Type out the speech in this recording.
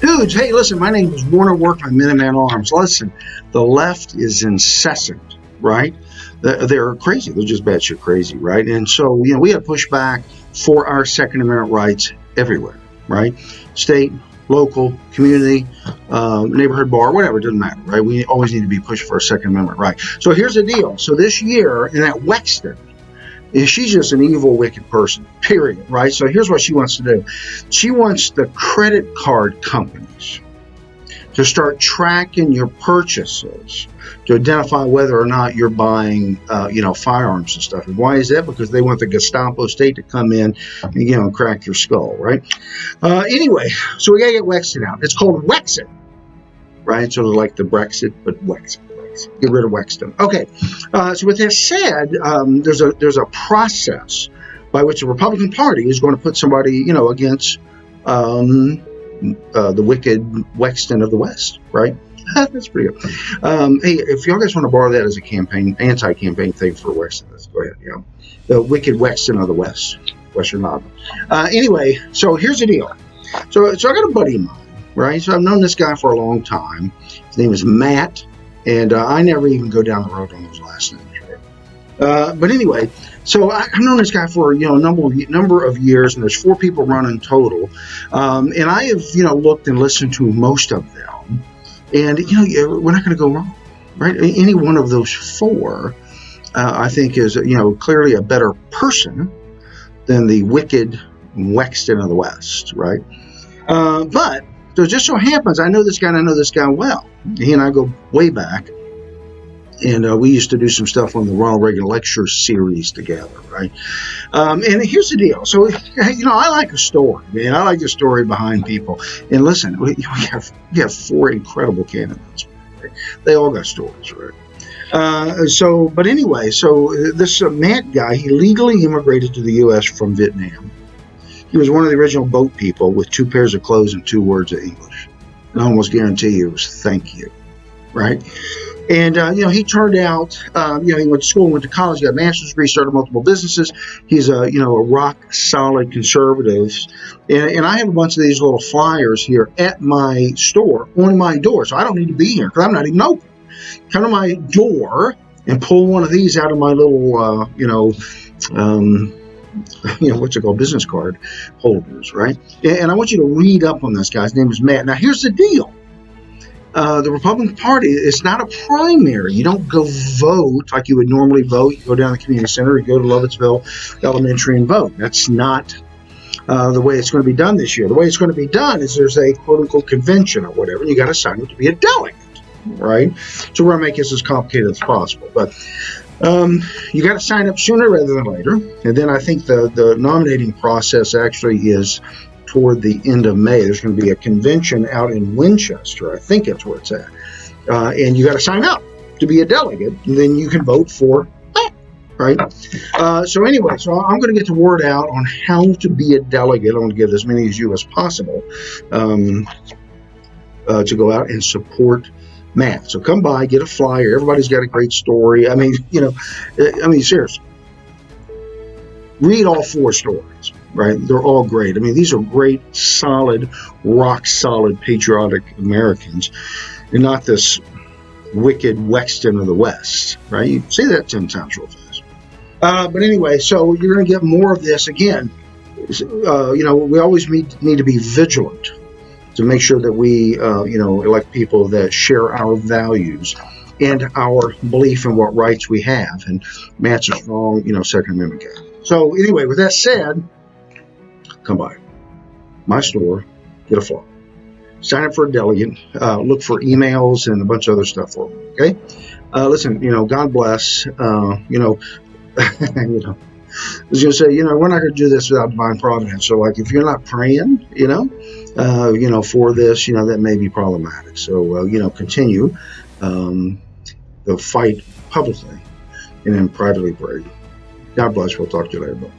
Dudes, hey, listen, my name is Warner Workman, Minuteman Arms. Listen, the left is incessant, right? They're crazy. They're just batshit crazy, right? And so, we have to push back for our Second Amendment rights everywhere, right? State, local, community, neighborhood bar, whatever, it doesn't matter, right? We always need to be pushing for our Second Amendment right. So here's the deal. So this year, in that Wexton, she's just an evil, wicked person, period, right? So here's what she wants to do. She wants the credit card companies to start tracking your purchases to identify whether or not you're buying, firearms and stuff. And why is that? Because they want the Gestapo state to come in and, crack your skull, right? Anyway, so we got to get Wexton out. It's called WEXIT, right? So like the Brexit, but WEXIT. Get rid of Wexton. Okay, so with that said, there's a process by which the Republican Party is going to put somebody, against the wicked Wexton of the West, right? That's pretty good. Hey, if y'all guys want to borrow that as a anti-campaign thing for Wexton, let's go ahead. The wicked Wexton of the West, Western Mob. Anyway, so here's the deal. So I got a buddy of mine, right? So I've known this guy for a long time. His name is Matt. And I never even go down the road on those last names. Right? But anyway, so I've known this guy for a number of years, and there's 4 people running total. And I have looked and listened to most of them, and we're not going to go wrong, right? Any one of those 4, I think, is clearly a better person than the wicked Wexton of the West, right? But so it just so happens I know this guy and I know this guy well. He and I go way back, and we used to do some stuff on the Ronald Reagan Lecture Series together, right? And here's the deal. So, I like a story, man. I like the story behind people. And listen, we have 4 incredible candidates. Right? They all got stories, right? But anyway, this Matt guy, he legally immigrated to the U.S. from Vietnam. He was one of the original boat people with 2 pairs of clothes and 2 words of English. And I almost guarantee you it was thank you, right? And, he turned out, he went to school, went to college, got a master's degree, started multiple businesses. He's a rock solid conservative. And I have a bunch of these little flyers here at my store on my door. So I don't need to be here because I'm not even open. Come to my door and pull one of these out of my little, business card holders, right? And I want you to read up on this guy. His name is Matt. Now, here's the deal. The Republican Party, it's not a primary. You don't go vote like you would normally vote. You go down to the community center, you go to Lovettsville Elementary and vote. That's not the way it's going to be done this year. The way it's going to be done is there's a quote-unquote convention or whatever, and you got to sign up to be a delegate, right? So we're going to make this as complicated as possible. But you got to sign up sooner rather than later. And then I think the nominating process actually is toward the end of May. There's going to be a convention out in Winchester. I think that's where it's at. And you got to sign up to be a delegate, and then you can vote for that, right? So anyway, I'm going to get the word out on how to be a delegate. I want to get as many as you as possible to go out and support Matt. So come by, get a flyer. Everybody's got a great story. I mean, seriously. Read all 4 stories, right? They're all great. I mean, these are great, solid, rock-solid, patriotic Americans, and not this wicked Wexton of the West, right? You say that 10 times real fast. But anyway, so you're going to get more of this. Again, we always need to be vigilant to make sure that we, elect people that share our values and our belief in what rights we have. And Matt's a strong, Second Amendment guy. So anyway, with that said, come by my store, get a flyer, sign up for a delegate, look for emails and a bunch of other stuff for me. Okay. Listen, God bless, I was going to say, we're not going to do this without divine providence. So like, if you're not praying, for this, that may be problematic. So, continue the fight publicly and then privately pray. God bless. We'll talk to you later. Bye.